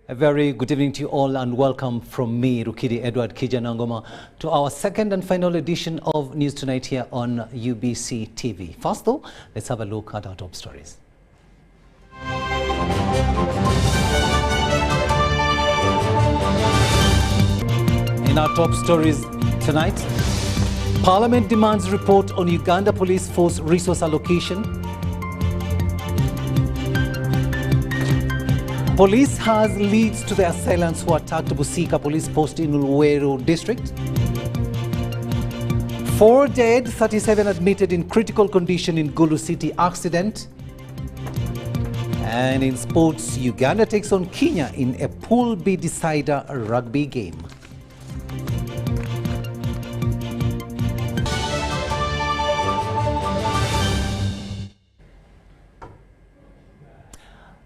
A very good evening to you all and welcome from me, Rukiidi Kaiijanagoma, to our second and final edition of News Tonight here on UBC TV. First though, let's have a look at our top stories. In our top stories tonight, Parliament demands report on Uganda Police Force resource allocation. Police has leads to the assailants who attacked Busika police post in Luweero district. 4 dead, 37 admitted in critical condition in Gulu city accident. And in sports, Uganda takes on Kenya in a Pool B decider rugby game.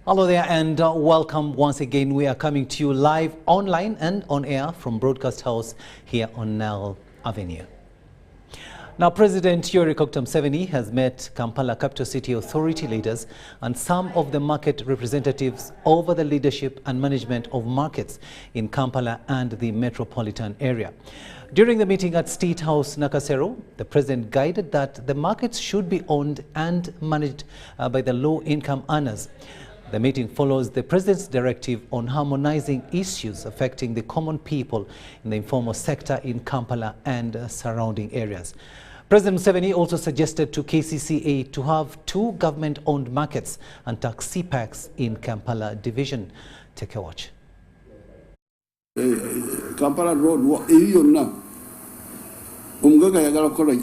Hello there and welcome once again. We are coming to you live online and on air from Broadcast House here on Nile Avenue. Now, President Yoweri Museveni has met Kampala Capital City Authority leaders and some of the market representatives over the leadership and management of markets in Kampala and the metropolitan area. During the meeting at State House, Nakasero, the president guided that the markets should be owned and managed by the low-income earners. The meeting follows the president's directive on harmonizing issues affecting the common people in the informal sector in Kampala and surrounding areas. President Museveni also suggested to KCCA to have 2 government-owned markets and taxi packs in Kampala division. Take a watch. Kampala Road, yonna omugaga yagala kukola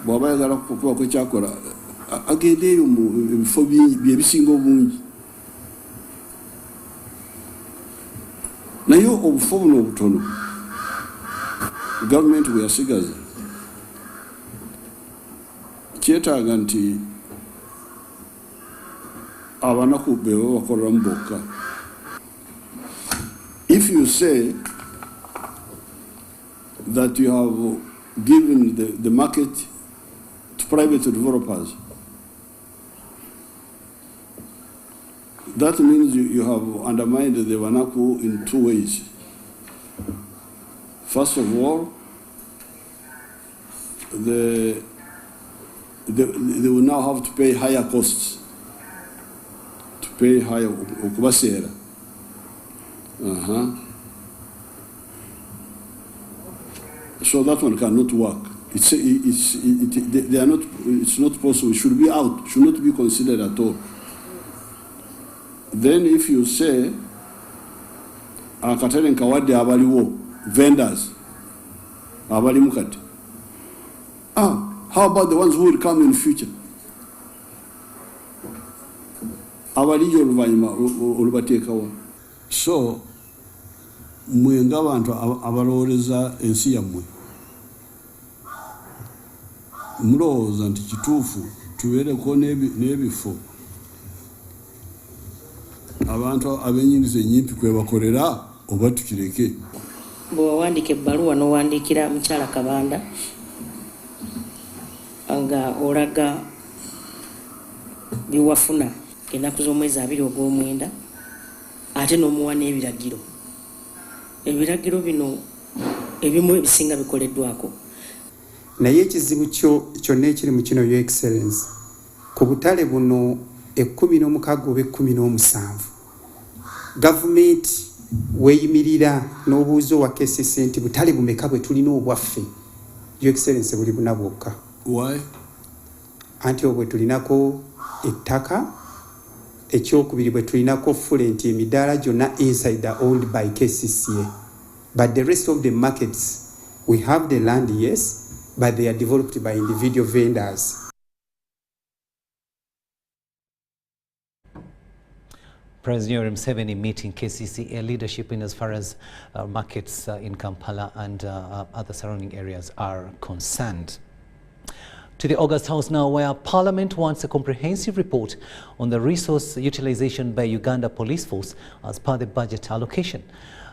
bw'aba yagala kukuba kwekyakola agendeeyo mu ebifo byebisinga obungi naye obufo buno obutono gavumenti bwe yasigaza kyetaaga nti abanaku be babakoleramu bokka. If you say that you have given the market to private developers, that means you have undermined the Wanaku in 2 ways. First of all, they will now have to pay higher costs, to pay higher okubasera. So that one cannot work. They are not. It's not possible. It should be out. Should not be considered at all. Then, if you say, akatale nkawadde abaliwo vendors abali mukati. How about the ones who will come in future? Abaliyo oluvanyuma olubateekawo. So, mwe ng'abantu abalowoleza ensi yammwe mulowooza nti kituufu tubeereko n'ebifo abantu ab'ennyingiza ennyimpi kwe bakolera oba tukireke. Bw'owandiika ebbaluwa n'owandiikira mukyala Kabanda nga olaga byewafuna ennaku z'omwezi 2 ogw'omwenda ate n'omuwa n'ebiragiro. Ebiragiro bino ebimu ebisinga bikoleddwako. Naye ekizibu kyonna ekiri mu kino Your Excellency, ku butale buno 16 oba 17 gavumenti weeyimirira n'obuuza owa KCCA nti butale bumeka bwe tulina obwaffe. Your Excellency buli buna bwokka. Why? Anti obwe tulinako ettaka, ekyokubiri bwe tulinako fulent emidaala gyonna insider owned by KCCA. But the rest of the markets, we have the land, yes, but they are developed by individual vendors. President Yoweri Museveni meeting KCCA leadership in as far as markets in Kampala and other surrounding areas are concerned. To the August House now, where Parliament wants a comprehensive report on the resource utilization by Uganda Police Force as per the budget allocation.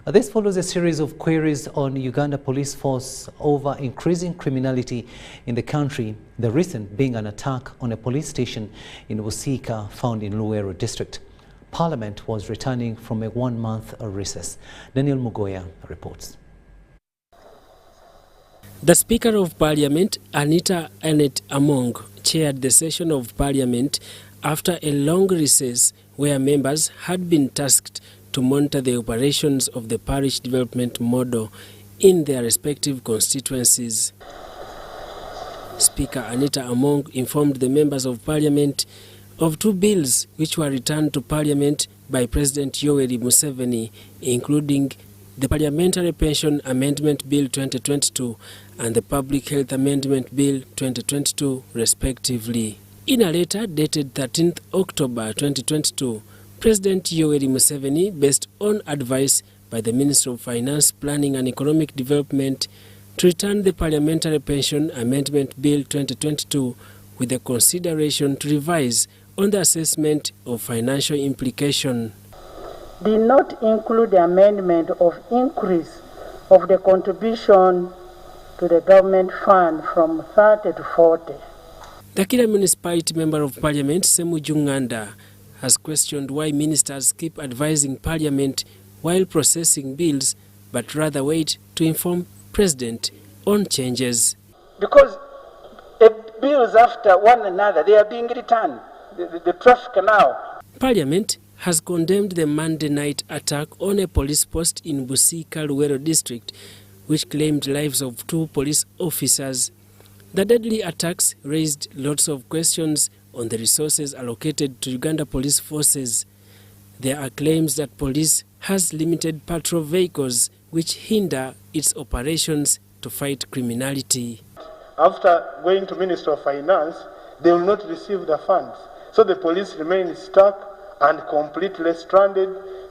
This follows a series of queries on Uganda Police Force over increasing criminality in the country, the recent being an attack on a police station in Busika found in Luweero district. Parliament was returning from a one-month recess. Daniel Mugoya reports. The Speaker of Parliament, Anita Annette Among, chaired the session of Parliament after a long recess where members had been tasked to monitor the operations of the parish development model in their respective constituencies. Speaker Anita Among informed the members of Parliament of two bills which were returned to Parliament by President Yoweri Museveni, including the Parliamentary Pension Amendment Bill 2022 and the Public Health Amendment Bill 2022, respectively. In a letter dated 13th October 2022, President Yoweri Museveni, based on advice by the Minister of Finance, Planning and Economic Development, to return the Parliamentary Pension Amendment Bill 2022 with a consideration to revise on the assessment of financial implication. Did not include the amendment of increase of the contribution to the government fund from 30 to 40. The Kira Municipality Member of Parliament, Semu Junganda, has questioned why ministers keep advising Parliament while processing bills, but rather wait to inform President on changes. Because bills after one another, they are being returned. The traffic now. Parliament has condemned the Monday night attack on a police post in Busika, Luwero district, which claimed lives of 2 police officers. The deadly attacks raised lots of questions on the resources allocated to Uganda police forces. There are claims that police has limited patrol vehicles which hinder its operations to fight criminality. After going to Minister of Finance, they will not receive the funds. So the police remain stuck and completely stranded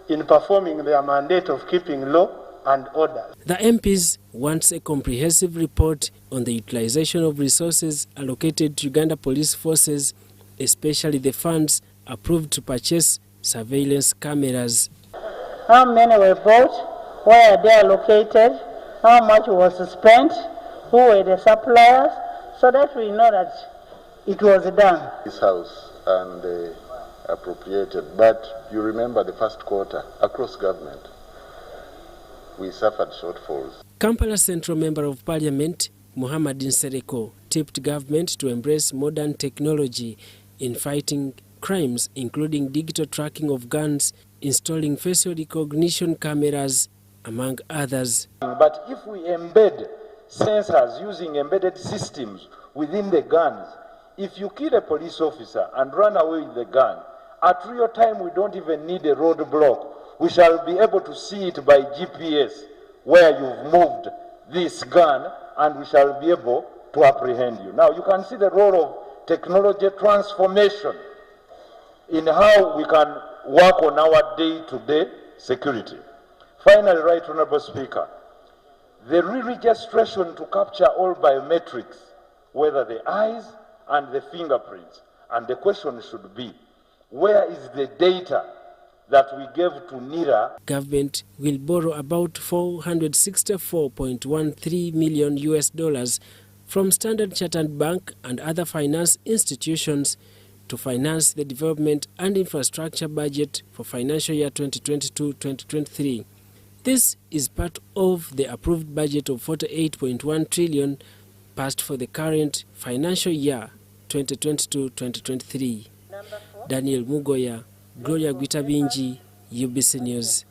in performing their mandate of keeping law and order. The MPs wants a comprehensive report on the utilization of resources allocated to Uganda police forces, especially the funds approved to purchase surveillance cameras. How many were bought? Where are they allocated? How much was spent? Who were the suppliers? So that we know that it was done. This house and appropriated, but you remember the first quarter across government, we suffered shortfalls. Kampala Central Member of Parliament, Muhammad Nsereko, tipped government to embrace modern technology in fighting crimes, including digital tracking of guns, installing facial recognition cameras, among others. But if we embed sensors using embedded systems within the guns, if you kill a police officer and run away with the gun, at real time we don't even need a roadblock. We shall be able to see it by GPS where you've moved this gun, and we shall be able to apprehend you. Now you can see the role of technology transformation in how we can work on our day-to-day security. Finally, Right Honourable Speaker, the re-registration to capture all biometrics, whether the eyes and the fingerprints, and the question should be, where is the data that we gave to NIRA? Government will borrow about $464.13 million from Standard Chartered Bank and other finance institutions to finance the development and infrastructure budget for financial year 2022-2023. This is part of the approved budget of 48.1 trillion passed for the current financial year 2022-2023. Daniel Mugoya, Gloria Gwitabinji, UBC News.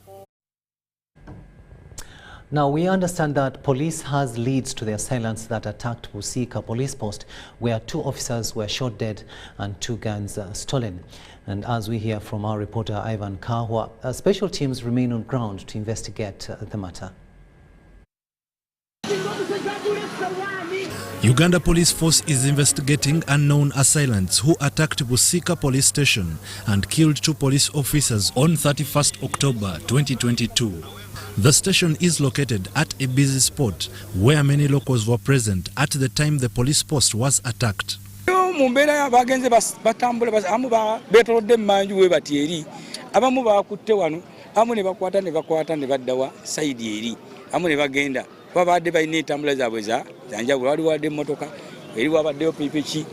Now, we understand that police has leads to the assailants that attacked Busika police post, where 2 officers were shot dead and 2 guns stolen. And as we hear from our reporter Ivan Kahwa, special teams remain on ground to investigate the matter. Uganda Police Force is investigating unknown assailants who attacked Busika Police Station and killed 2 police officers on 31st October 2022. The station is located at a busy spot where many locals were present at the time the police post was attacked. Babadde balina entambula zaabwe zanjawulo, waliwo wadde emmotoka, eri wabaddeyo pikipiki,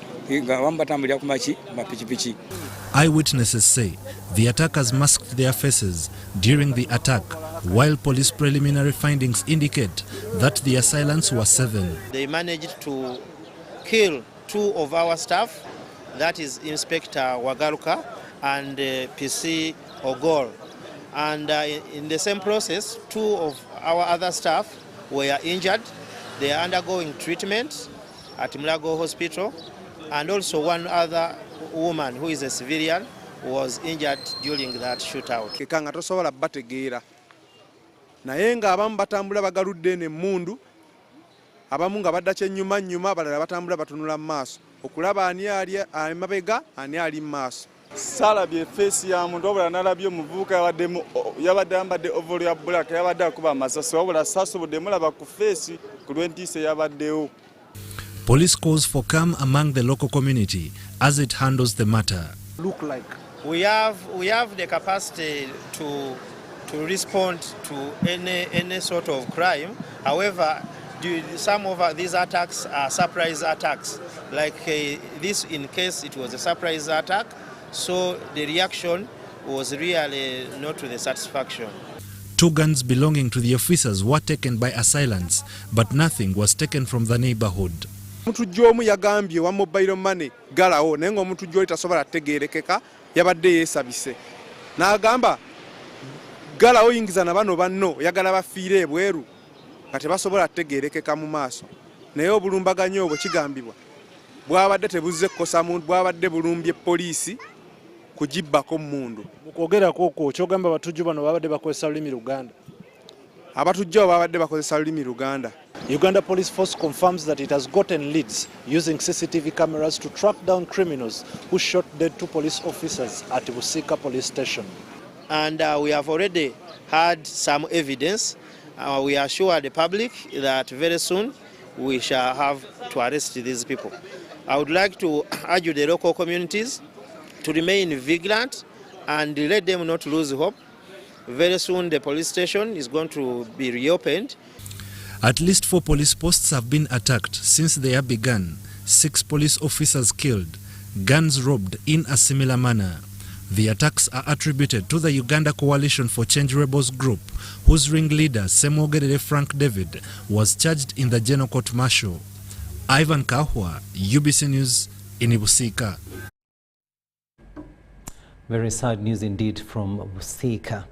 Eyewitnesses say the attackers masked their faces during the attack, while police preliminary findings indicate that the assailants were 7. They managed to kill 2 of our staff, that is Inspector Wagaruka and PC Ogor. And in the same process, 2 of our other staff were injured. They are undergoing treatment at Mulago Hospital, and also 1 other woman who is a civilian was injured during that shootout. Kanga tosobola bategeera naye nga abamu batambula bagaludde ne mundu abamu nga badda kyennyuma abalala batambula batunula mu maaso okulaba ani ali amabega ani ali mu maaso. Salabye face ya muntu obula nalabye omuvubuka yabadde ambadde ovolo ya black yabadde akuba amasasi wabula sasobodde mulaba ku face ku lw'entiisa yabaddewo. Police calls for calm among the local community as it handles the matter. Look like we have the capacity to respond to any sort of crime. However, some of these attacks are surprise attacks. Like this, in case it was a surprise attack, so the reaction was really not to the satisfaction. 2 guns belonging to the officers were taken by assailants, but nothing was taken from the neighborhood. Omuntu jomu yagambye wa mobile money galawo naye ng'omuntu gy'oli tasobola tegeerekeka yabadde yeesabise n'agamba galawo yingiza na bano banno yagala bafiire ebweru nga tebasobola tegeerekeka mu maaso naye obulumbaganye obwo kigambibwa bwabadde tebuzze kukosa muntu bwabadde bulumbye poliisi kugibbako mundu. Mukwogeraku okwo kyogamba abatujju bano babadde bakozesa lulimi Luganda. Abatujju babadde bakozesa lulimi Luganda. Uganda Police Force confirms that it has gotten leads using CCTV cameras to track down criminals who shot dead 2 police officers at Busika police station. And we have already had some evidence. We assure the public that very soon we shall have to arrest these people. I would like to urge the local communities to remain vigilant and let them not lose hope. Very soon the police station is going to be reopened. At least 4 police posts have been attacked since they have begun. 6 police officers killed, guns robbed in a similar manner. The attacks are attributed to the Uganda Coalition for Change Rebels group, whose ringleader, Semwogerere Frank David, was charged in the General Court Martial. Ivan Kahwa, UBC News, in Busika. Very sad news indeed from Busika.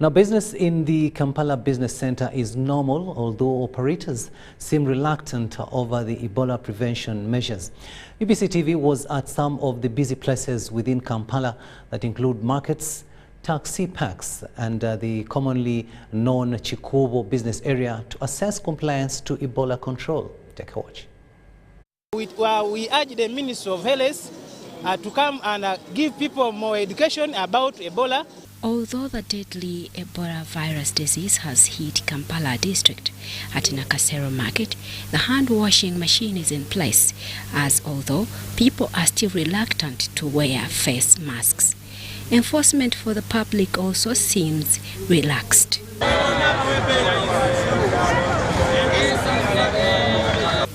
Now, business in the Kampala Business Center is normal, although operators seem reluctant over the Ebola prevention measures. UBC TV was at some of the busy places within Kampala that include markets, taxi parks, and the commonly known Chikubo business area to assess compliance to Ebola control. Take a watch. We urge the Ministry of Health to come and give people more education about Ebola. Although the deadly Ebola virus disease has hit Kampala district, at Nakasero market, the hand-washing machine is in place, as although people are still reluctant to wear face masks. Enforcement for the public also seems relaxed.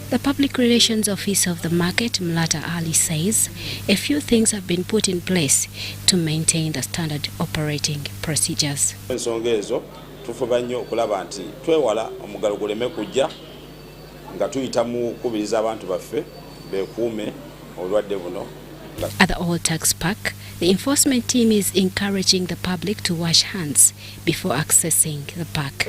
The Public Relations Officer of the market, Mlata Ali, says a few things have been put in place to maintain the standard operating procedures. Ensonga ezo tufuba nnyo okulaba nti twewala omugalo guleme kujja nga tuyita mu kubiriza abantu baffe beekuume obulwadde buno. At the Old Tax Park, the enforcement team is encouraging the public to wash hands before accessing the park.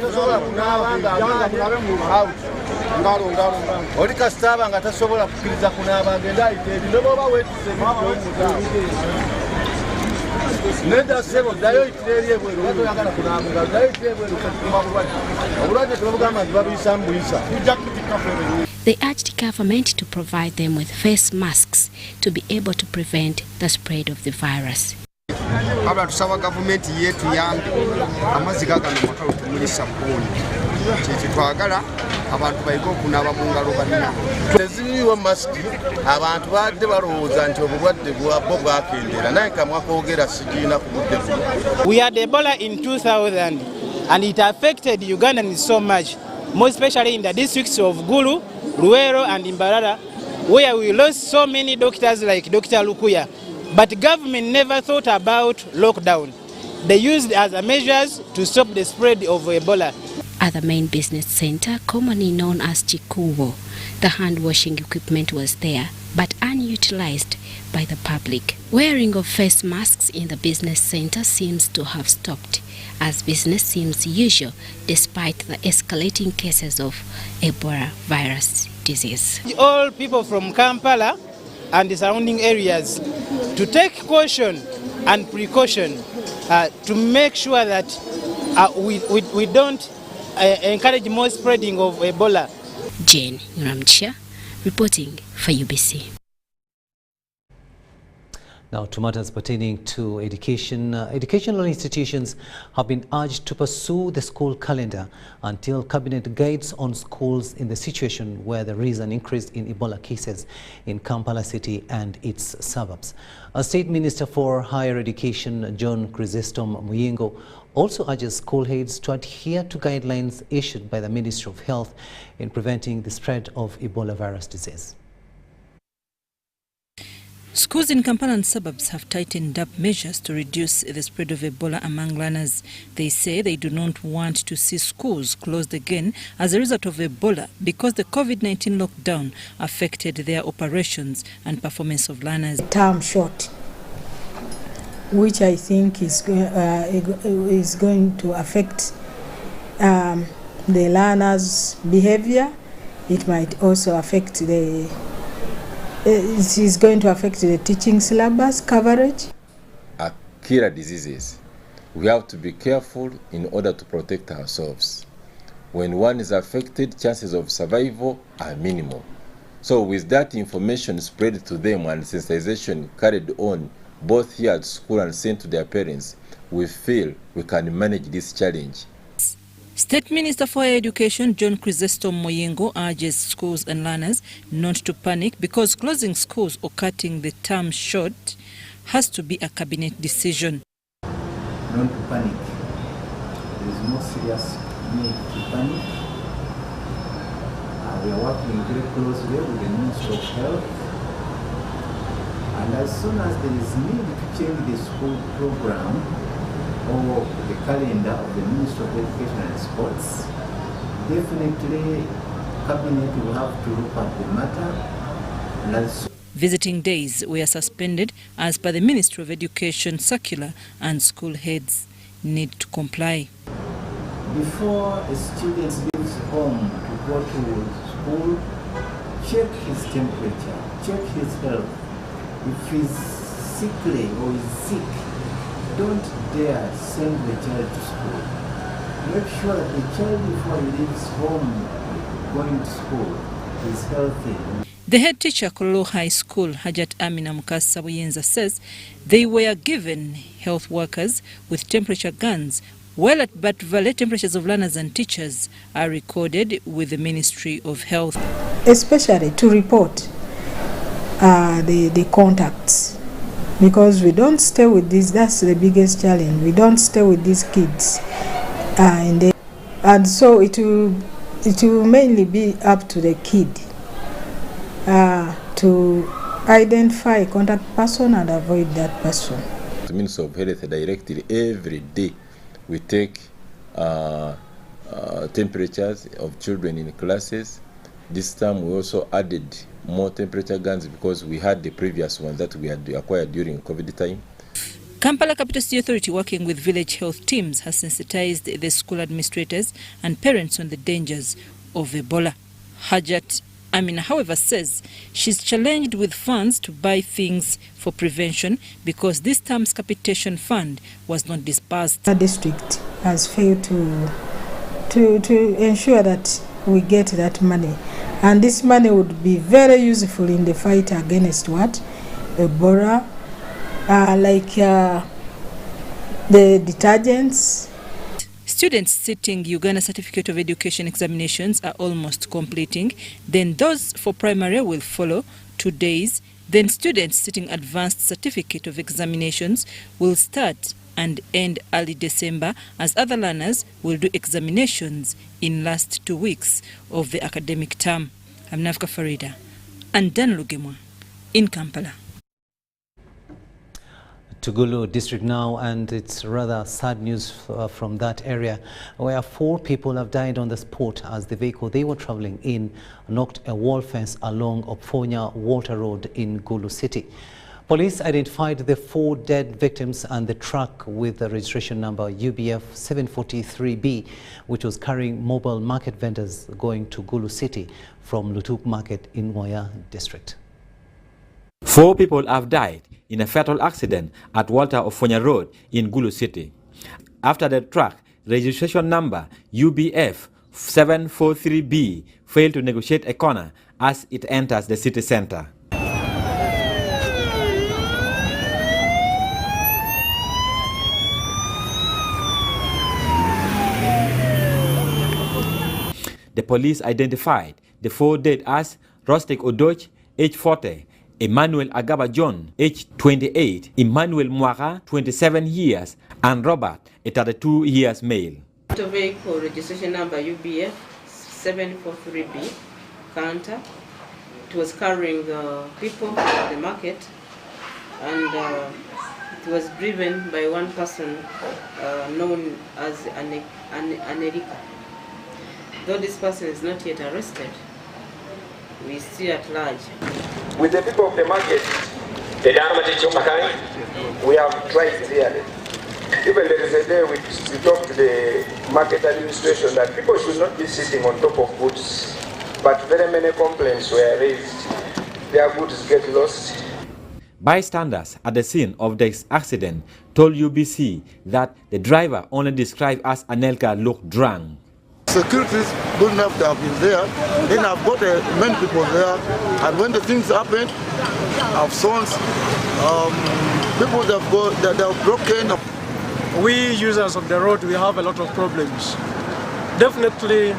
They urged government to provide them with face masks to be able to prevent the spread of the virus. Tusaba gavumenti yetu yange amazzi gagano maka lutumuli sabuni twagala abantu bayiko okunaaba mu ngalo banna teziriwo masiki abantu badde balowooza nti obulwadde bwabwo bwakendera naye kamwa koogera sigiina ku budde. We had Ebola in 2000 and it affected Ugandans so much, more especially in the districts of Gulu, Luero and Imbarara. where we lost so many doctors like Dr. Lukuya. But government never thought about lockdown. They used it as a measures to stop the spread of Ebola. At the main business center, commonly known as Chikuwo, the hand-washing equipment was there, but unutilized by the public. Wearing of face masks in the business center seems to have stopped, as business seems usual despite the escalating cases of Ebola virus disease. All people from Kampala and the surrounding areas to take caution and precaution to make sure that we don't encourage more spreading of Ebola. Jane Ramcha reporting for UBC. Now to matters pertaining to education. Educational institutions have been urged to pursue the school calendar until cabinet guides on schools in the situation where there is an increase in Ebola cases in Kampala city and its suburbs. A State Minister for Higher Education, John Chrysostom Muyingo, also urges school heads to adhere to guidelines issued by the Ministry of Health in preventing the spread of Ebola virus disease. Schools in Kampala and suburbs have tightened up measures to reduce the spread of Ebola among learners. They say they do not want to see schools closed again as a result of Ebola because the COVID-19 lockdown affected their operations and performance of learners. Term short, which I think is going to affect the learners' behavior. It might also affect it is going to affect the teaching syllabus coverage. Killer diseases. We have to be careful in order to protect ourselves. When one is affected, chances of survival are minimal. So with that information spread to them and sensitization carried on both here at school and sent to their parents, we feel we can manage this challenge. State Minister for Education John Chrysostom Muyingo urges schools and learners not to panic because closing schools or cutting the term short has to be a cabinet decision. Not to panic. There is no serious need to panic. We are working very closely with the Ministry of Health. And as soon as there is need to change the school program, or the calendar of the Ministry of Education and Sports, definitely Cabinet will have to look at the matter. Visiting days were suspended as per the Ministry of Education circular, and school heads need to comply. Before a student leaves home to go to school, check his temperature, check his health. If he's sickly or is sick, don't dare send the child to school. Make sure that the child, before he leaves home going to school, is healthy. The head teacher at Kololo High School, Hajat Amina Mukasa Buyenza, says they were given health workers with temperature guns, while at Bat Valley, temperatures of learners and teachers are recorded with the Ministry of Health. Especially to report the contacts. Because we don't stay with this, that's the biggest challenge. We don't stay with these kids. And so it will mainly be up to the kid to identify a contact person and avoid that person. The Ministry of Health directed every day we take temperatures of children in classes. This time we also added more temperature guns because we had the previous ones that we had acquired during COVID time. Kampala Capital City Authority, working with village health teams, has sensitized the school administrators and parents on the dangers of Ebola. Hajat Amina, however, says she's challenged with funds to buy things for prevention because this term's capitation fund was not disbursed. The district has failed to ensure that we get that money. And this money would be very useful in the fight against what? Ebola, the detergents. Students sitting Uganda Certificate of Education examinations are almost completing. Then those for primary will follow 2 days. Then students sitting Advanced Certificate of Examinations will start and end early December, as other learners will do examinations in last 2 weeks of the academic term. I'm Nafka Farida, and Dan Lugemwa in Kampala. To Gulu district now, and it's rather sad news from that area where 4 people have died on the spot as the vehicle they were traveling in knocked a wall fence along Opfonya Water Road in Gulu City. Police identified the 4 dead victims and the truck with the registration number UBF 743B, which was carrying mobile market vendors going to Gulu City from Lutuk Market in Moya district. 4 people have died in a fatal accident at Walter Opfonya Road in Gulu City after the truck registration number UBF 743B failed to negotiate a corner as it enters the city center. The police identified the 4 dead as Rostek Odoch, age 40, Emmanuel Agaba John, age 28, Emmanuel Mwaka, 27 years, and Robert, a 32 years male. Motor vehicle registration number UBF 743B counter. It was carrying the people at the market, and it was driven by one person known as Anerika. Though this person is not yet arrested, we still at large. With the people of the market, we have tried clearly. Even there is a day we talked to the market administration that people should not be sitting on top of goods, but very many complaints were raised. Their goods get lost. Bystanders at the scene of this accident told UBC that the driver only described as Anelka looked drunk. Security is good enough to have been there. Then I've got many people there, and when the things happen, I've seen people that are broken. We users of the road, we have a lot of problems. Definitely,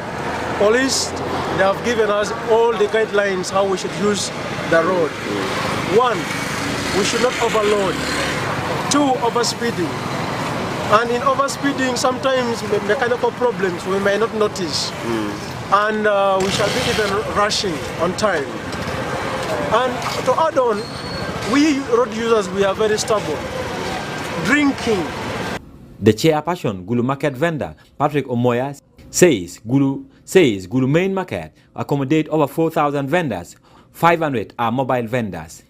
police, they have given us all the guidelines how we should use the road. 1, we should not overload. 2, overspeeding. And in overspeeding, sometimes mechanical problems we may not notice. And we shall be even rushing on time. And to add on, we road users, we are very stubborn. Drinking. The chairperson, Gulu Market vendor, Patrick Omoya, says Gulu Main Market accommodate over 4,000 vendors. 500 are mobile vendors.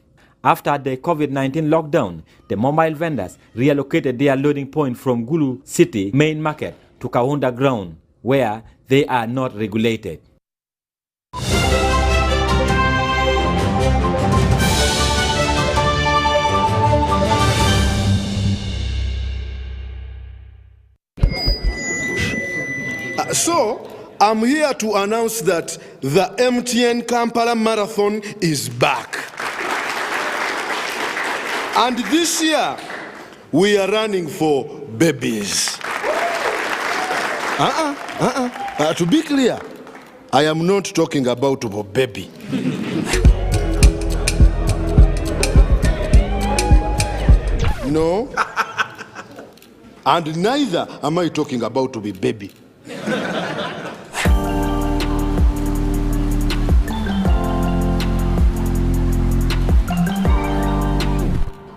After the COVID-19 lockdown, the mobile vendors reallocated their loading point from Gulu City Main Market to Kaunda Ground, where they are not regulated. So, I'm here to announce that the MTN Kampala Marathon is back. And this year, we are running for babies. To be clear, I am not talking about a baby. No. And neither am I talking about to be baby.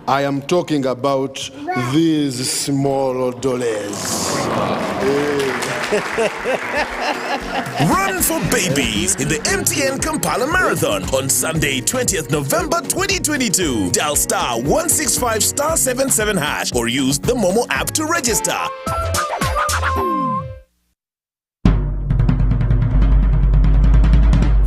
I am talking about these small dollars. Run for babies in the MTN Kampala Marathon on Sunday, 20th November 2022. Dial *165 *77 hash or use the Momo app to register.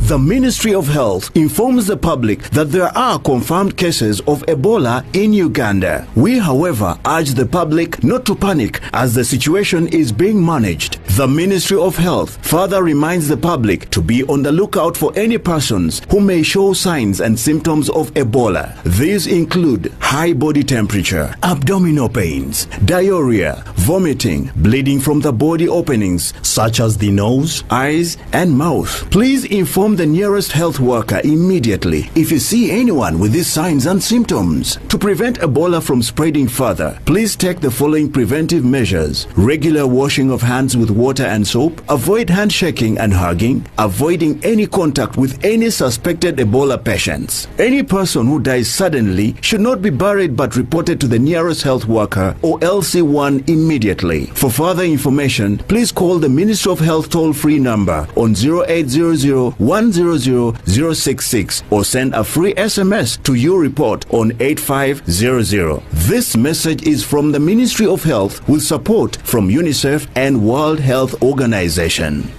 The Ministry of Health informs the public that there are confirmed cases of Ebola in Uganda. We, however, urge the public not to panic as the situation is being managed. The Ministry of Health further reminds the public to be on the lookout for any persons who may show signs and symptoms of Ebola. These include high body temperature, abdominal pains, diarrhea, vomiting, bleeding from the body openings such as the nose, eyes, and mouth. Please inform the nearest health worker immediately if you see anyone with these signs and symptoms. To prevent Ebola from spreading further, please take the following preventive measures: regular washing of hands with water and soap, avoid handshaking and hugging, avoiding any contact with any suspected Ebola patients. Any person who dies suddenly should not be buried but reported to the nearest health worker or LC1 immediately. For further information, please call the Ministry of Health toll-free number on 0800 100 066 or send a free SMS to your report on 8500. This message is from the Ministry of Health with support from UNICEF and World Health Organization.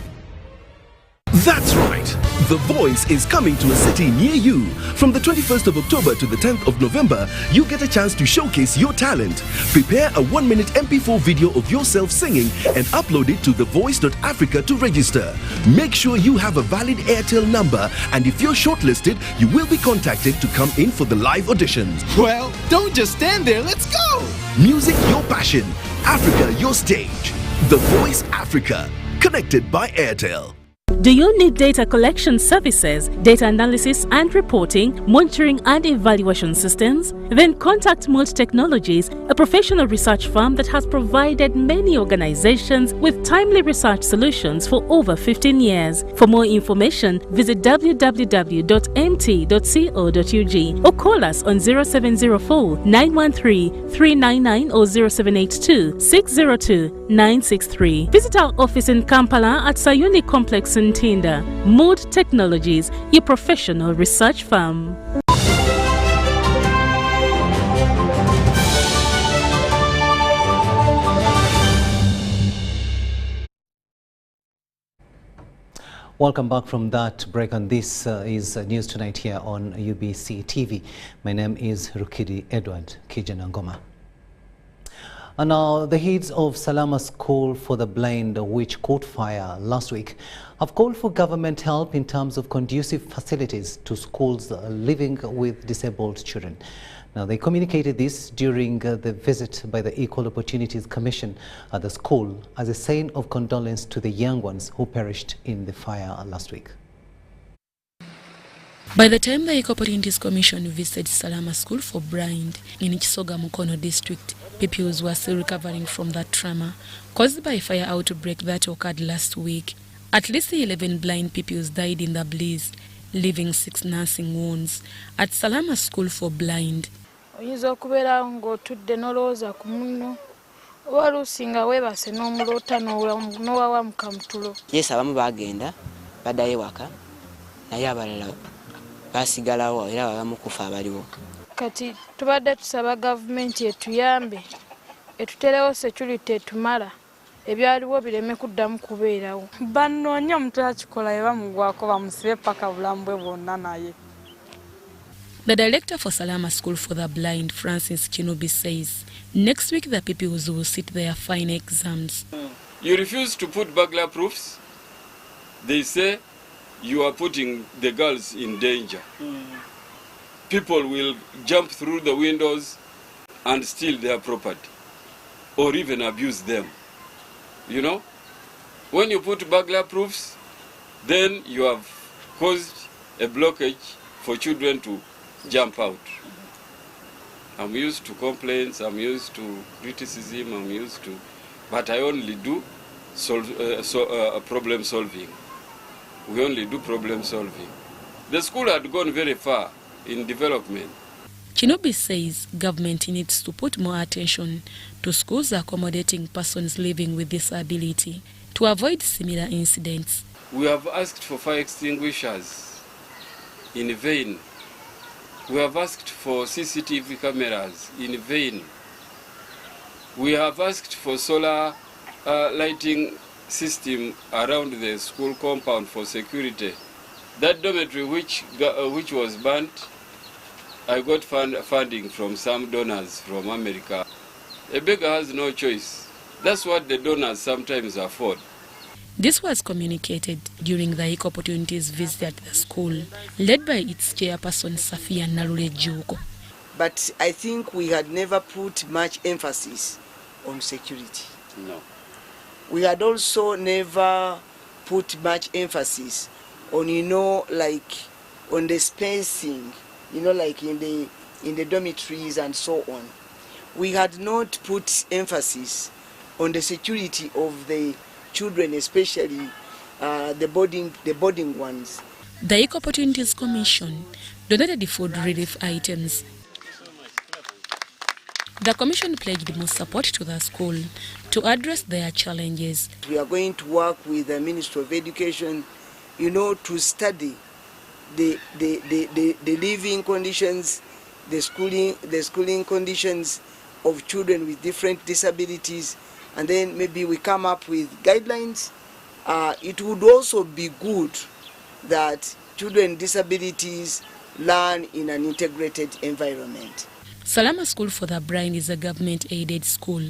That's right. The Voice is coming to a city near you. From the 21st of October to the 10th of November, you get a chance to showcase your talent. Prepare a 1-minute MP4 video of yourself singing and upload it to thevoice.africa to register. Make sure you have a valid Airtel number, and if you're shortlisted, you will be contacted to come in for the live auditions. Well, don't just stand there, let's go! Music your passion, Africa your stage. The Voice Africa, connected by Airtel. Do you need data collection services, data analysis and reporting, monitoring and evaluation systems? Then contact Mold Technologies, a professional research firm that has provided many organizations with timely research solutions for over 15 years. For more information, visit www.mt.co.ug or call us on 0704 913 399 or 0782 602 963. Visit our office in Kampala at Sayuni Complex in Tinda. Mood Technologies, your professional research firm. Welcome back from that break, and this is News Tonight here on UBC TV. My name is Rukiidi Kaiijanagoma. And now the heads of Salama School for the Blind, which caught fire last week, have called for government help in terms of conducive facilities to schools living with disabled children. Now, they communicated this during the visit by the Equal Opportunities Commission at the school as a sign of condolence to the young ones who perished in the fire last week. By the time the Equal Opportunities Commission visited Salama School for Blind in Kisoga Mukono district, pupils were still recovering from that trauma caused by a fire outbreak that occurred last week. At least 11 blind pupils died in the blaze, leaving 6 nursing wounds at Salama School for Blind. Oyinza okubeera ng'otudde n'olowooza ku munno oba luusinga weebase n'omuloota n'owawa mu kamutulo. Yes, abamu baagenda baddayo ewaka naye abalala baasigalawo era abamu kufa abaliwo. Kati tubadde tusaba gavumenti etuyambe etuterewo security etumala ebyaliwo bireme kuddamu kubeerawo. Bannoonya omuntu akikola ye bamugwako bamusibe paka bulamu bwe bwonna naye. The director for Salama School for the Blind, Francis Chinubi, says next week the pupils will sit their final exams. You refuse to put burglar proofs. They say you are putting the girls in danger. People will jump through the windows and steal their property or even abuse them. You know, when you put burglar proofs, then you have caused a blockage for children to jump out. I'm used to complaints, I'm used to criticism, but I only do problem solving. We only do problem solving. The school had gone very far in development. Chinubi says government needs to put more attention to schools accommodating persons living with disability to avoid similar incidents. We have asked for fire extinguishers in vain. We have asked for CCTV cameras in vain. We have asked for solar lighting system around the school compound for security. That dormitory which was burnt, I got funding from some donors from America. A beggar has no choice. That's what the donors sometimes afford. This was communicated during the Equal Opportunities visit at the school, led by its chairperson, Safia Narule Juko. But I think we had never put much emphasis on security. No. We had also never put much emphasis on, like on the spacing, like in the dormitories and so on. We had not put emphasis on the security of the children, especially the boarding ones. The Equal Opportunities Commission donated food relief items. The Commission pledged more support to the school to address their challenges. We are going to work with the Ministry of Education, to study the living conditions, the schooling conditions of children with different disabilities, and then maybe we come up with guidelines. It would also be good that children with disabilities learn in an integrated environment. Salama School for the Blind is a government-aided school.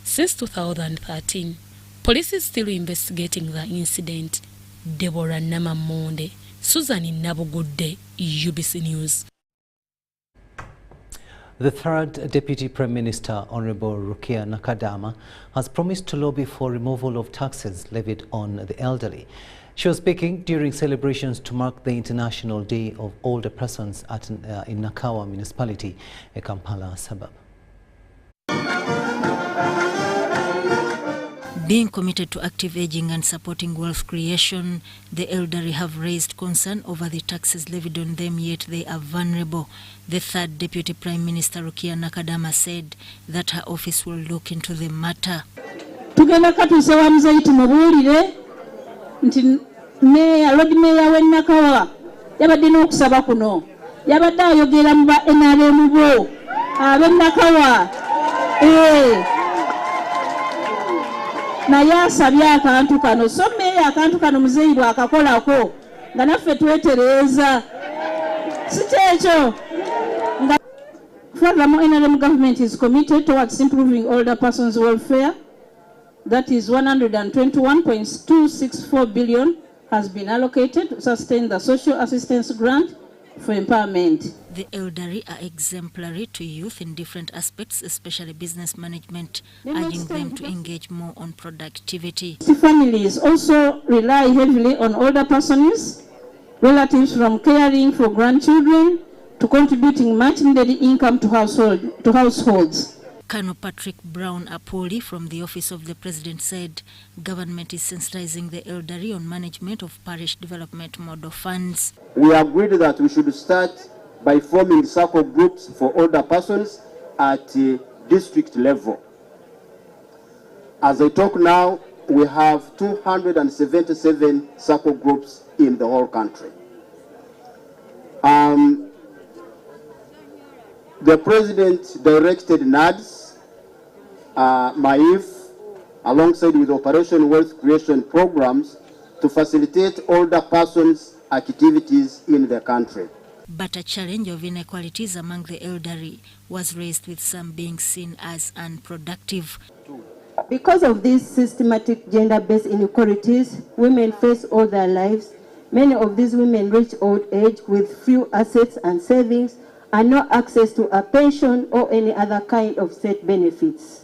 Since 2013, police is still investigating the incident. Deborah Namamonde, Susan Nabugudde, UBC News. The third Deputy Prime Minister, Honorable Rukiidi Kaiijanagoma, has promised to lobby for removal of taxes levied on the elderly. She was speaking during celebrations to mark the International Day of Older Persons in Nakawa Municipality, a Kampala suburb. Being committed to active aging and supporting wealth creation, the elderly have raised concern over the taxes levied on them, yet they are vulnerable. The third Deputy Prime Minister, Rukiidi Kaiijanagoma, said that her office will look into the matter. Lord Mayor w'Nakawa yabadde n'okusaba kuno yabadde ayogera mu ba NRM bo ab'Nakawa naye asabye akantu kano so Mayor akantu kano muzeeyi bw'akakolako nga naffe twetereeza si kyekyo. Furthermore, NRM government is committed towards improving older persons' welfare. That is 121.264 billion has been allocated to sustain the social assistance grant for empowerment. The elderly are exemplary to youth in different aspects, especially business management, urging them to engage more on productivity. Families also rely heavily on older persons, relatives, from caring for grandchildren to contributing much needed income to households. Colonel Patrick Brown Apoli from the Office of the President said government is sensitizing the elderly on management of parish development model funds. We agreed that we should start by forming circle groups for older persons at district level. As I talk now, we have 277 circle groups in the whole country. The President directed NADS, MAIF, alongside with Operation Wealth Creation programs to facilitate older persons' activities in the country. But a challenge of inequalities among the elderly was raised, with some being seen as unproductive. Because of these systematic gender-based inequalities women face all their lives, many of these women reach old age with few assets and savings and no access to a pension or any other kind of state benefits.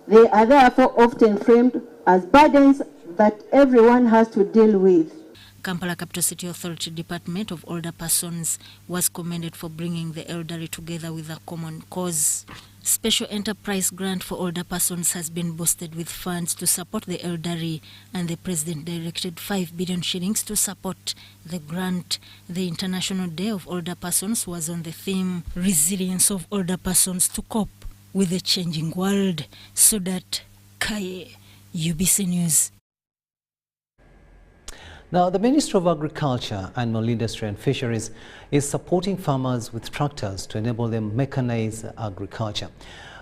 They are therefore often framed as burdens that everyone has to deal with. Kampala Capital City Authority Department of Older Persons was commended for bringing the elderly together with a common cause. Special Enterprise Grant for Older Persons has been boosted with funds to support the elderly, and the President directed 5 billion shillings to support the grant. The International Day of Older Persons was on the theme Resilience of Older Persons to Cope with the Changing World. Sudat Kaye, UBC News. Now, the Ministry of Agriculture, Animal Industry and Fisheries is supporting farmers with tractors to enable them mechanize agriculture.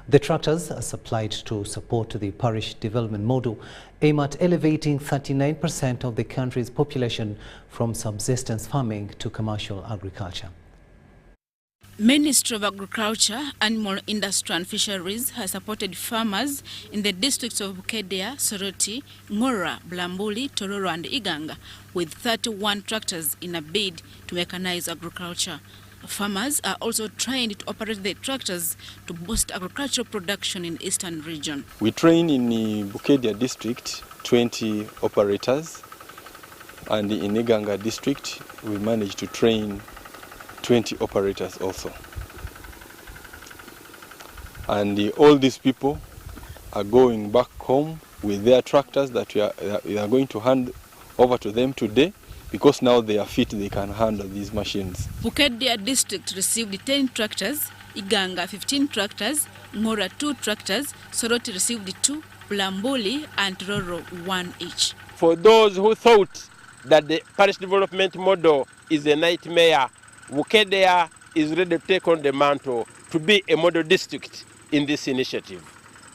The tractors are supplied to support the parish development model, aim at elevating 39% of the country's population from subsistence farming to commercial agriculture. Ministry of Agriculture, Animal Industry and Fisheries has supported farmers in the districts of Bukedea, Soroti, Ngora, Blambuli, Tororo and Iganga with 31 tractors in a bid to mechanize agriculture. Farmers are also trained to operate the tractors to boost agricultural production in eastern region. We train in the Rukiidi district 20 operators, and in Iganga district we managed to train 20 operators also. And all these people are going back home with their tractors that we are going to hand over to them today, because now they are fit, they can handle these machines. Rukiidi district received 10 tractors, Iganga 15 tractors, Ngora 2 tractors, Soroti received 2, Blambuli and Roro 1 each. For those who thought that the parish development model is a nightmare, Rukiidi is ready to take on the mantle to be a model district in this initiative.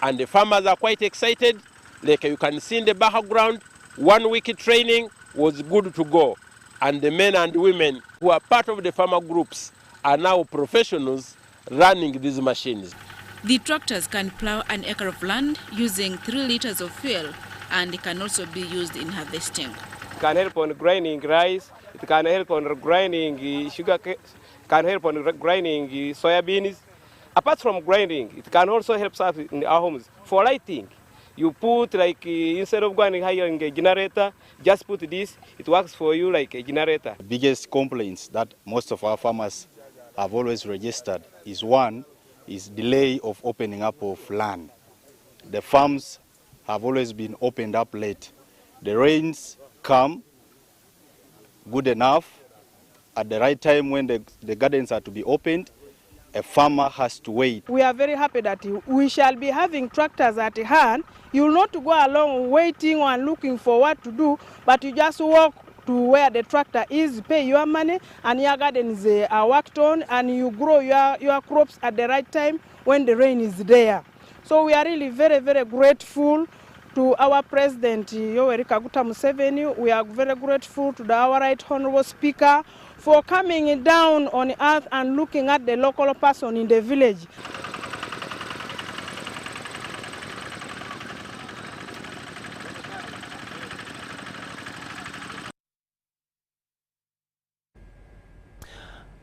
And the farmers are quite excited. Like you can see in the background, 1 week training was good to go. And the men and women who are part of the farmer groups are now professionals running these machines. The tractors can plow an acre of land using 3 liters of fuel, and it can also be used in harvesting. It can help on grinding rice, it can help on grinding sugar, can help on grinding soybeans. Apart from grinding, it can also help us in our homes for lighting. You put like, instead of going hiring a generator, just put this, it works for you like a generator. The biggest complaints that most of our farmers have always registered is one, is delay of opening up of land. The farms have always been opened up late. The rains come good enough at the right time when the gardens are to be opened. A farmer has to wait. We are very happy that we shall be having tractors at hand. You will not go along waiting and looking for what to do, but you just walk to where the tractor is, pay your money, and your gardens are worked on, and you grow your crops at the right time when the rain is there. So we are really very, very grateful to our President, Yoweri Kaguta Museveni. We are very grateful to our Right Honorable Speaker for coming down on earth and looking at the local person in the village.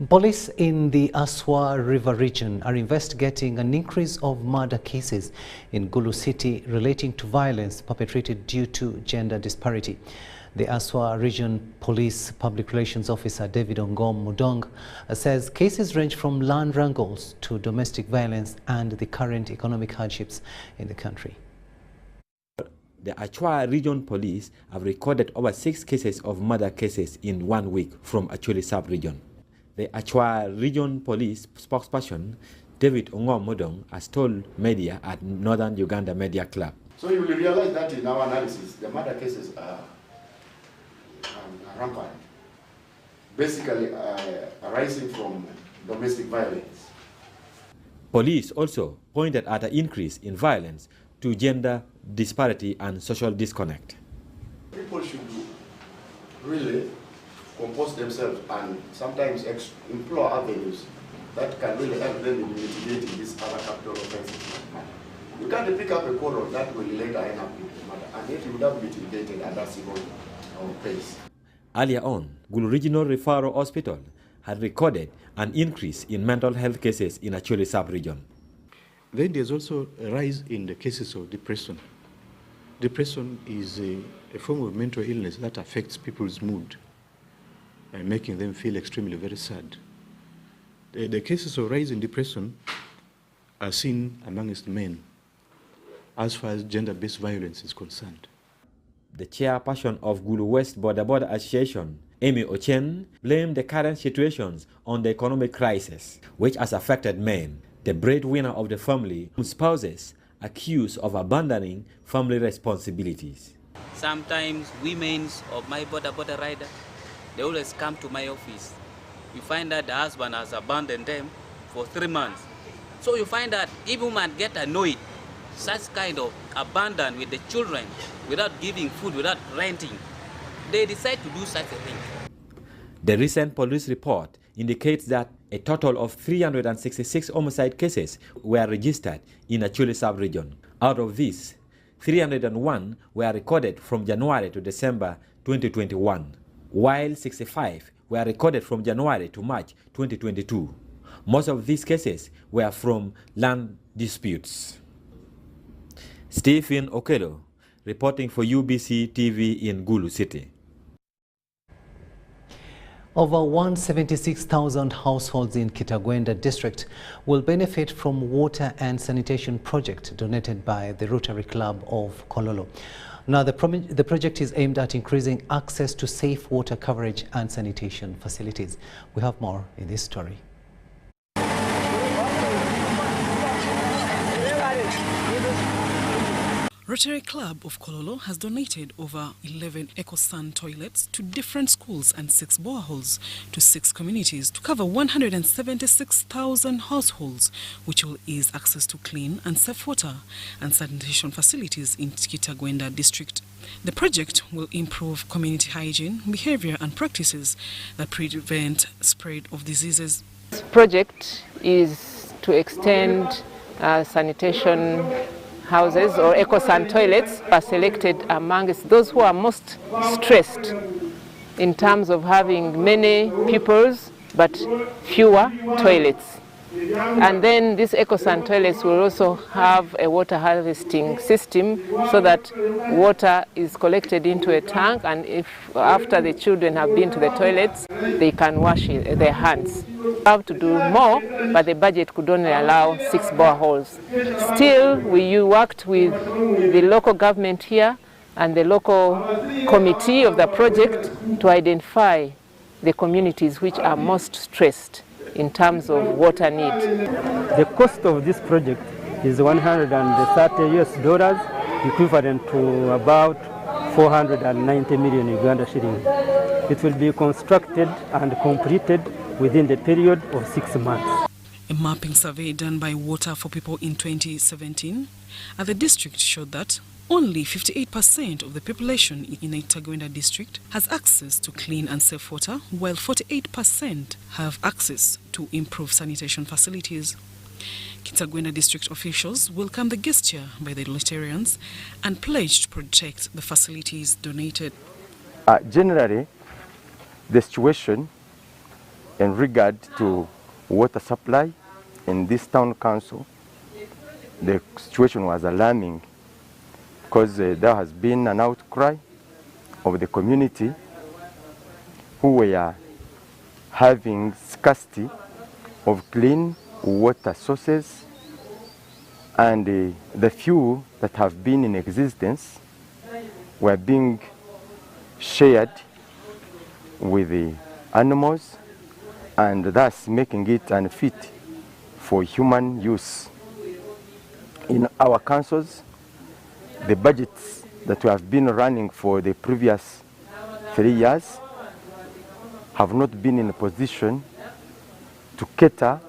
Police in the Aswa River region are investigating an increase of murder cases in Gulu city relating to violence perpetrated due to gender disparity. The Aswa Region Police Public Relations Officer David Ongom Mudong says cases range from land wrangles to domestic violence and the current economic hardships in the country. The Achua Region Police have recorded over 6 cases of murder cases in 1 week from Acholi sub-region. The Achua Region Police spokesperson David Ongom Mudong has told media at Northern Uganda Media Club. So you will realize that in our analysis, the murder cases are rampant, basically arising from domestic violence. Police also pointed at an increase in violence to gender disparity and social disconnect. People should really compose themselves and sometimes explore avenues that can really help them in mitigating this other capital offenses. You can't pick up a quarrel that will later end up with the murder, and yet you would have mitigated at that civil pace. Earlier on, Gulu Regional Referral Hospital had recorded an increase in mental health cases in Acholi sub-region. Then there's also a rise in the cases of depression. Depression is a form of mental illness that affects people's mood and making them feel extremely very sad. The cases of rise in depression are seen amongst men as far as gender-based violence is concerned. The chairperson of Gulu West Border Association, Amy Ochen, blamed the current situations on the economic crisis, which has affected men, the breadwinner of the family, whose spouses accused of abandoning family responsibilities. Sometimes women of my border rider, they always come to my office. You find that the husband has abandoned them for 3 months. So you find that if women get annoyed, such kind of abandon with the children, without giving food, without renting, they decide to do such a thing. The recent police report indicates that a total of 366 homicide cases were registered in Acholi sub-region. Out of these, 301 were recorded from January to December 2021, while 65 were recorded from January to March 2022. Most of these cases were from land disputes. Stephen Okello, reporting for UBC TV in Gulu City. Over 176,000 households in Kitagwenda district will benefit from water and sanitation project donated by the Rotary Club of Kololo. Now, the project is aimed at increasing access to safe water coverage and sanitation facilities. We have more in this story. Rotary Club of Kololo has donated over 11 EcoSan toilets to different schools and 6 boreholes to 6 communities to cover 176,000 households, which will ease access to clean and safe water and sanitation facilities in Kitagwenda district. The project will improve community hygiene, behavior and practices that prevent spread of diseases. This project is to extend sanitation houses or EcoSan toilets are selected amongst those who are most stressed in terms of having many pupils but fewer toilets. And then these EcoSan toilets will also have a water harvesting system so that water is collected into a tank, and if after the children have been to the toilets, they can wash their hands. We have to do more, but the budget could only allow 6 boreholes. Still, we worked with the local government here and the local committee of the project to identify the communities which are most stressed in terms of water need. The cost of this project is $130 equivalent to about 490 million Uganda shillings. It will be constructed and completed within the period of 6 months. A mapping survey done by Water for People in 2017 at the district showed that only 58% of the population in Kitagwenda district has access to clean and safe water, while 48% have access to improved sanitation facilities. Kitagwenda district officials welcomed the gesture by the Rotarians and pledged to protect the facilities donated. Generally, the situation in regard to water supply in this town council, the situation was alarming, because there has been an outcry of the community who were having scarcity of clean water sources, and the few that have been in existence were being shared with the animals, and thus making it unfit for human use. In our councils, the budgets that we have been running for the previous 3 years have not been in a position to cater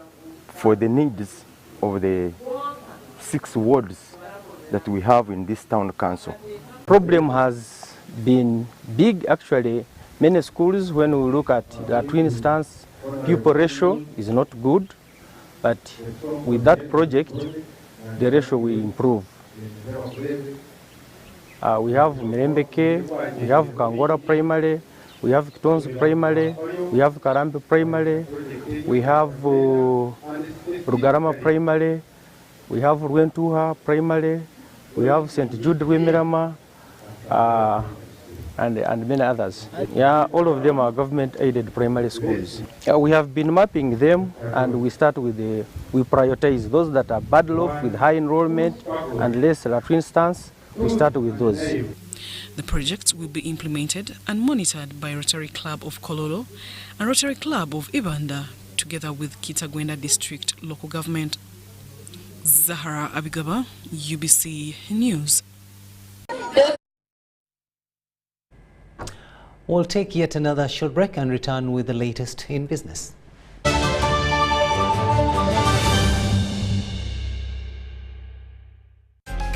for the needs of the 6 wards that we have in this town council. Problem has been big actually. Many schools, when we look at that instance, pupil ratio is not good, but with that project, the ratio will improve. We have Mirembeke, we have Kangora Primary, we have Kitonzi Primary, we have Karambi Primary, we have Rugarama Primary, we have Rwentuha Primary, we have St. Jude Rwimirama, and many others. Yeah, all of them are government-aided primary schools. We have been mapping them, and we prioritize those that are bad off with high enrollment and less latrine instance. We start with those. The project will be implemented and monitored by Rotary Club of Kololo and Rotary Club of Ibanda, together with Kitagwenda District Local Government. Zahara Abigaba, UBC News. We'll take yet another short break and return with the latest in business.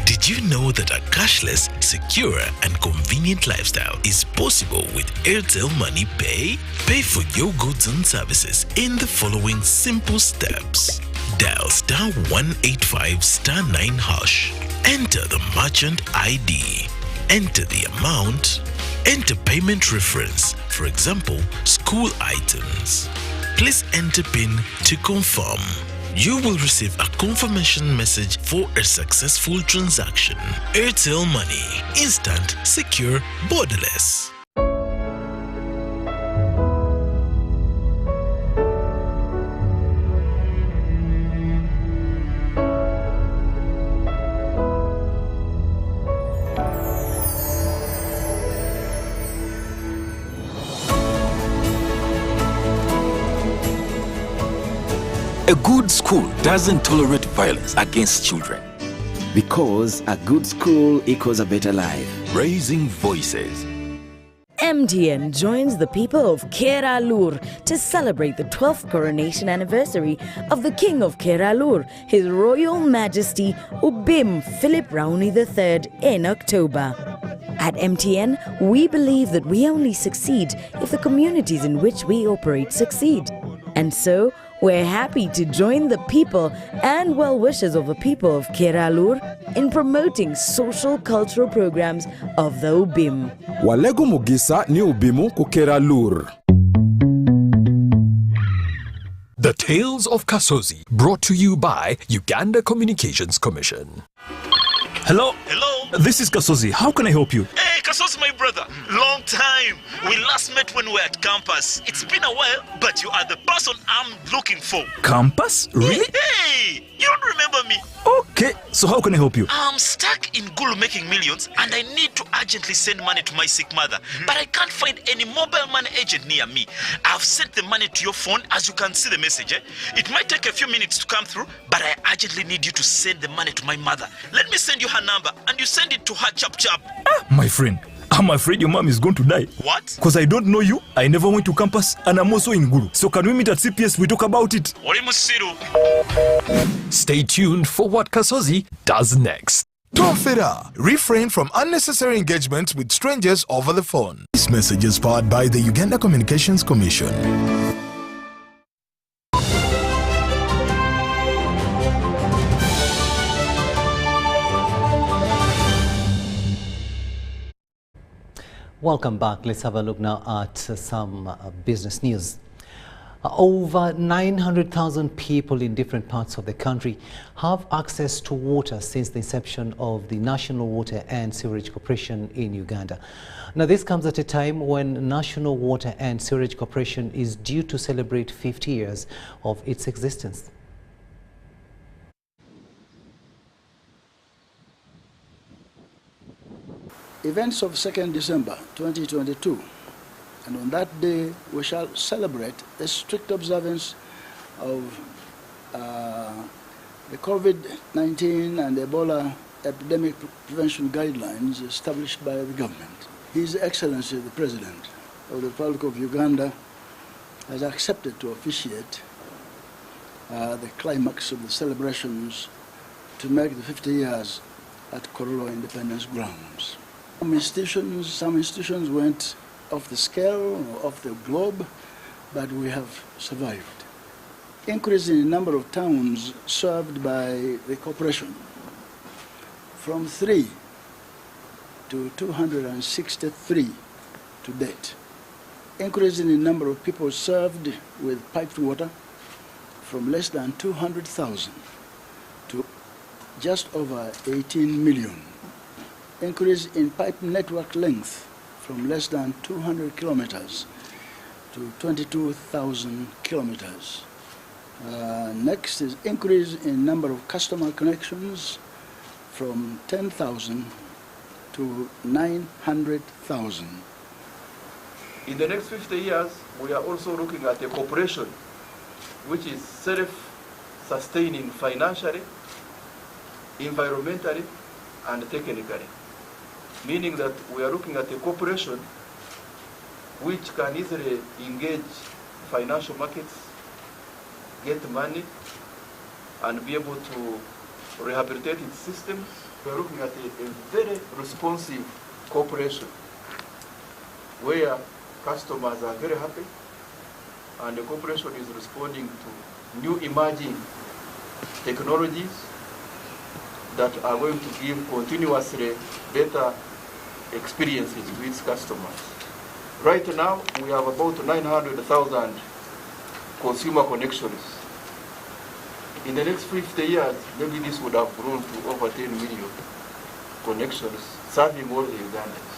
Did you know that a cashless, secure and convenient lifestyle is possible with Airtel Money Pay? Pay for your goods and services in the following simple steps. Dial *185*9#. Enter the merchant ID. Enter the amount. Enter payment reference. For example, school items. Please enter PIN to confirm. You will receive a confirmation message for a successful transaction. Airtel Money. Instant, secure, borderless. A good school doesn't tolerate violence against children. Because a good school equals a better life. Raising voices. MTN joins the people of Keralur to celebrate the 12th coronation anniversary of the King of Keralur, His Royal Majesty Ubim Philip Rauni III in October. At MTN, we believe that we only succeed if the communities in which we operate succeed. And so, we're happy to join the people and well-wishers of the people of Keralur in promoting social cultural programs of the Ubim. Walego Mugisa ni Ubimu ku Keralur. The Tales of Kasozi, brought to you by Uganda Communications Commission. Hello? Hello? This is Kasozi. How can I help you? Hey, Kasozi, my brother. Long time. We last met when we were at campus. It's been a while, but you are the person I'm looking for. Campus? Really? Hey, you don't remember me? Okay, so how can I help you? I'm stuck in Gulu making millions, and I need to urgently send money to my sick mother. But I can't find any mobile money agent near me. I've sent the money to your phone, as you can see the message. It might take a few minutes to come through, but I urgently need you to send the money to my mother. Let me send you her number, and you send it to her chap. My friend, I'm afraid your mom is going to die. What? Because I don't know you, I never went to campus, and I'm also in Gulu. So can we meet at CPS, we talk about it? Stay tuned for what Kasozi does next. Tofera, refrain from unnecessary engagement with strangers over the phone. This message is powered by the Uganda Communications Commission. Welcome back. Let's have a look now at some business news. Over 900,000 people in different parts of the country have access to water since the inception of the National Water and Sewerage Corporation in Uganda. Now, this comes at a time when National Water and Sewerage Corporation is due to celebrate 50 years of its existence. Events of 2nd December 2022, and on that day we shall celebrate the strict observance of the COVID-19 and Ebola epidemic prevention guidelines established by the government. His Excellency the President of the Republic of Uganda has accepted to officiate the climax of the celebrations to make the 50 years at Korolo Independence Grounds. Some institutions went off the scale, off the globe, but we have survived. Increase in the number of towns served by the corporation from 3 to 263 to date. Increase in the number of people served with piped water from less than 200,000 to just over 18 million. Increase in pipe network length from less than 200 kilometers to 22,000 kilometers. Next is increase in number of customer connections from 10,000 to 900,000. In the next 50 years, we are also looking at a corporation which is self-sustaining financially, environmentally, and technically. Meaning that we are looking at a corporation which can easily engage financial markets, get money, and be able to rehabilitate its systems. We are looking at a very responsive corporation where customers are very happy and the corporation is responding to new emerging technologies that are going to give continuously better experiences with customers. Right now, we have about 900,000 consumer connections. In the next 50 years, maybe this would have grown to over 10 million connections, serving all the Ugandans.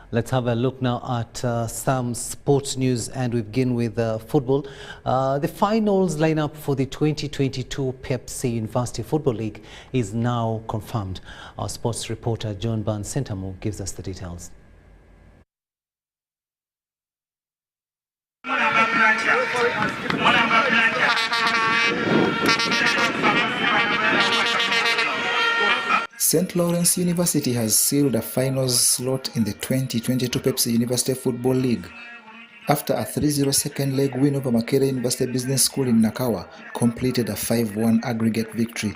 Let's have a look now at some sports news, and we begin with football. The finals lineup for the 2022 Pepsi University Football League is now confirmed. Our sports reporter John Barnes Sentamo gives us the details. St. Lawrence University has sealed a finals slot in the 2022 Pepsi University Football League after a 3-0 second leg win over Makerere University Business School in Nakawa completed a 5-1 aggregate victory.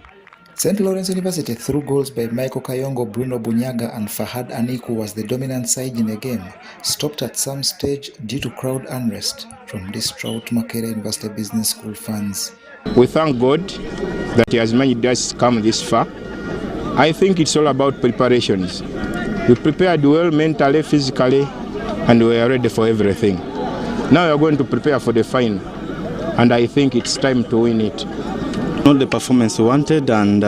St. Lawrence University, through goals by Michael Kayongo, Bruno Bunyaga and Fahad Aniku, was the dominant side in the game, stopped at some stage due to crowd unrest from distraught Makerere University Business School fans. We thank God that He has managed us come this far. I think it's all about preparations. We prepared well mentally, physically, and we are ready for everything. Now we are going to prepare for the final, and I think it's time to win it. Not the performance we wanted, and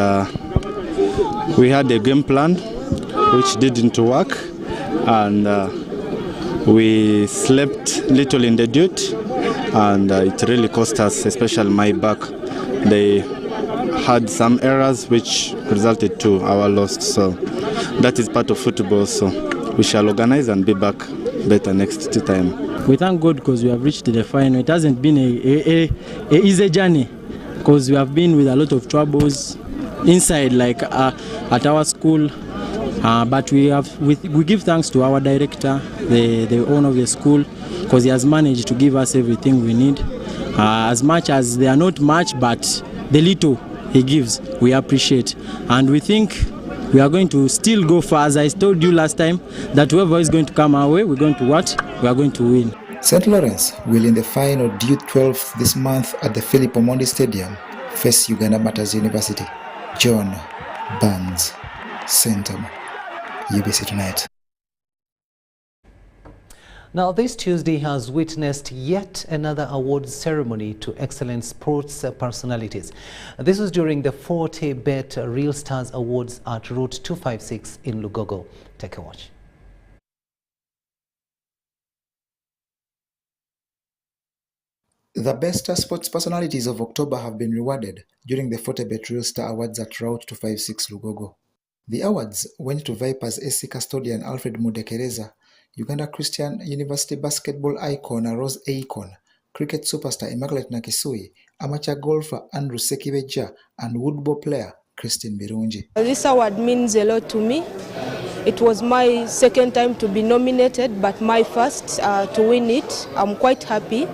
we had a game plan which didn't work, and we slept little in the duty, and it really cost us, especially my back. They had some errors which resulted to our loss, so that is part of football, so we shall organize and be back better next time. We thank God because we have reached the final. It hasn't been a easy journey because we have been with a lot of troubles inside, like at our school, but we give thanks to our director, the owner of the school, because he has managed to give us everything we need. As much as they are not much, but the little he gives, we appreciate. And we think we are going to still go far. As I told you last time, that whoever is going to come our way, we're going to what? We are going to win. St. Lawrence will, in the final due 12th this month at the Philip Omondi Stadium, face Uganda Matters University. John Barnes Sentamo, UBC Tonight. Now, this Tuesday has witnessed yet another awards ceremony to excellent sports personalities. This was during the 40-bet Real Stars Awards at Route 256 in Lugogo. Take a watch. The best sports personalities of October have been rewarded during the 40-bet Real Star Awards at Route 256 Lugogo. The awards went to Vipers SC custodian Alfred Mudekereza, Uganda Christian University basketball icon Rose Aikon, cricket superstar Immaculate Nakisui, amateur golfer Andrew Sekibeja, and woodball player Christine Birungi. This award means a lot to me. It was my second time to be nominated, but my first to win it. I'm quite happy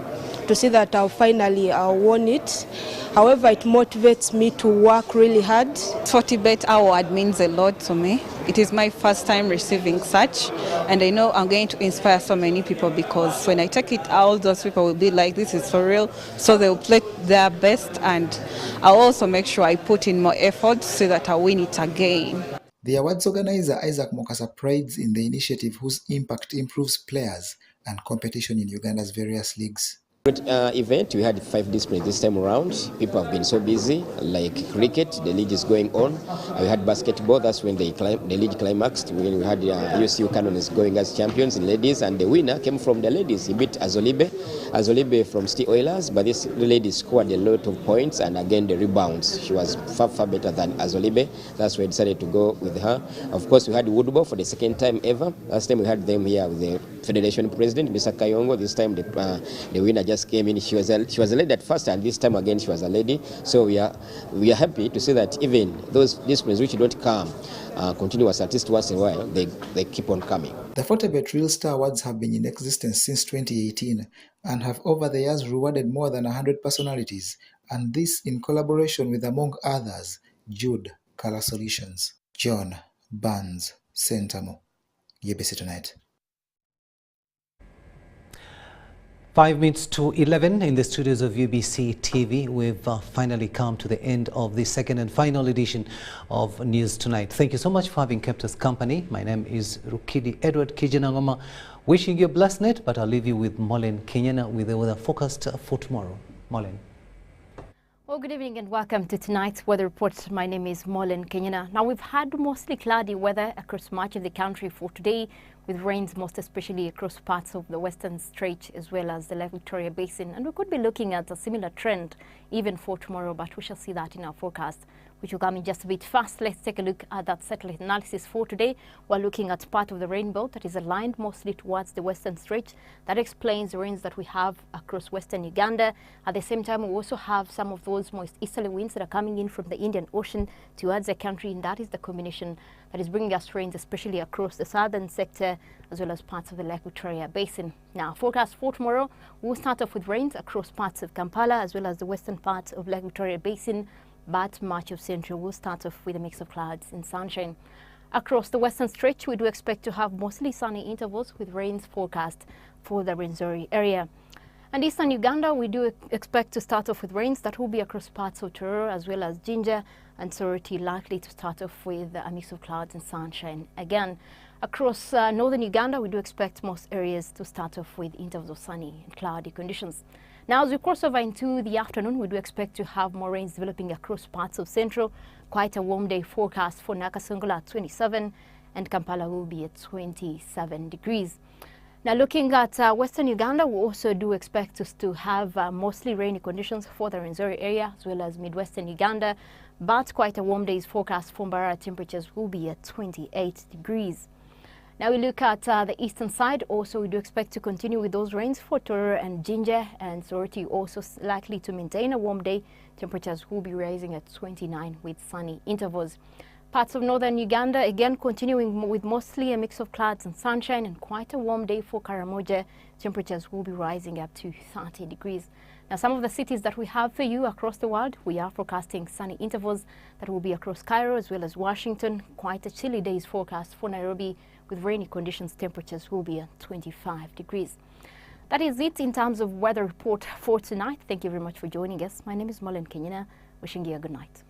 to see that I finally won it. However, it motivates me to work really hard. 40-bet award means a lot to me. It is my first time receiving such, and I know I'm going to inspire so many people, because when I take it, all those people will be like, this is for real, so they'll play their best, and I'll also make sure I put in more effort so that I win it again. The awards organizer Isaac Mokasa prides in the initiative whose impact improves players and competition in Uganda's various leagues. Event, we had 5 disciplines this time around. People have been so busy, like cricket, the league is going on. We had basketball, that's when the league climaxed. We had UCU Cannons going as champions in ladies, and the winner came from the ladies. He beat Azolibe from Steel Oilers, but this lady scored a lot of points, and again the rebounds. She was far better than Azolibe. That's why we decided to go with her. Of course, we had woodball for the second time ever. Last time we had them here with the Federation President, Mr. Kayongo. This time the winner just came in. She was a lady at first, and this time again she was a lady. So we are happy to see that even those disciplines which don't come continuous, at least once in a while, they keep on coming. The 40-bet Real Star Awards have been in existence since 2018 and have over the years rewarded more than 100 personalities, and this in collaboration with, among others, Jude Color Solutions. John Barnes Sentamo, UBC Tonight. 5 minutes to 11 in the studios of UBC TV. We've finally come to the end of the second and final edition of News Tonight. Thank you so much for having kept us company. My name is Rukiidi Kaiijanagoma. Wishing you a blessed night, but I'll leave you with Molen Kenyana with the weather forecast for tomorrow. Molen. Well, good evening and welcome to tonight's weather report. My name is Molen Kenyana. Now, we've had mostly cloudy weather across much of the country for today, with rains most especially across parts of the Western Strait as well as the Lake Victoria Basin. And we could be looking at a similar trend even for tomorrow, but we shall see that in our forecast, which will come in just a bit fast. Let's take a look at that satellite analysis for today. We're looking at part of the rainbow that is aligned mostly towards the Western Strait. That explains the rains that we have across Western Uganda. At the same time, we also have some of those moist easterly winds that are coming in from the Indian Ocean towards the country, and that is the combination that is bringing us rains, especially across the southern sector as well as parts of the Lake Victoria Basin. Now, forecast for tomorrow, we'll start off with rains across parts of Kampala as well as the western parts of Lake Victoria Basin, but much of Central will start off with a mix of clouds and sunshine. Across the western stretch, we do expect to have mostly sunny intervals with rains forecast for the Rwenzori area. And eastern Uganda, we do expect to start off with rains that will be across parts of Tororo as well as Jinja and Soroti, likely to start off with a mix of clouds and sunshine again. Across northern Uganda, we do expect most areas to start off with intervals of sunny and cloudy conditions. Now, as we cross over into the afternoon, we do expect to have more rains developing across parts of Central. Quite a warm day forecast for Nakasongola at 27 and Kampala will be at 27 degrees. Now, looking at western Uganda, we also do expect us to have mostly rainy conditions for the Rwenzori area as well as midwestern Uganda, but quite a warm day's forecast for Mbarara. Temperatures will be at 28 degrees. Now we look at the eastern side. Also, we do expect to continue with those rains for Tororo and Jinja, and Soroti also likely to maintain a warm day. Temperatures will be rising at 29 with sunny intervals. Parts of northern Uganda, again, continuing with mostly a mix of clouds and sunshine, and quite a warm day for Karamoja. Temperatures will be rising up to 30 degrees. Now, some of the cities that we have for you across the world, we are forecasting sunny intervals that will be across Cairo as well as Washington. Quite a chilly day's forecast for Nairobi with rainy conditions. Temperatures will be at 25 degrees. That is it in terms of weather report for tonight. Thank you very much for joining us. My name is Molen Kenyana. Wishing you a good night.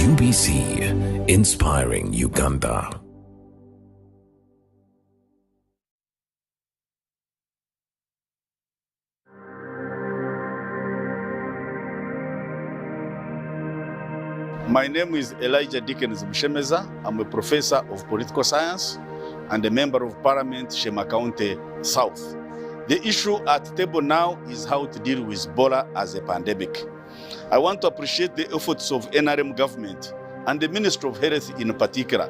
UBC, inspiring Uganda. My name is Elijah Dickens Mshemeza. I'm a professor of political science and a member of Parliament, Shema County South. The issue at table now is how to deal with Ebola as a pandemic. I want to appreciate the efforts of NRM government and the Ministry of Health in particular.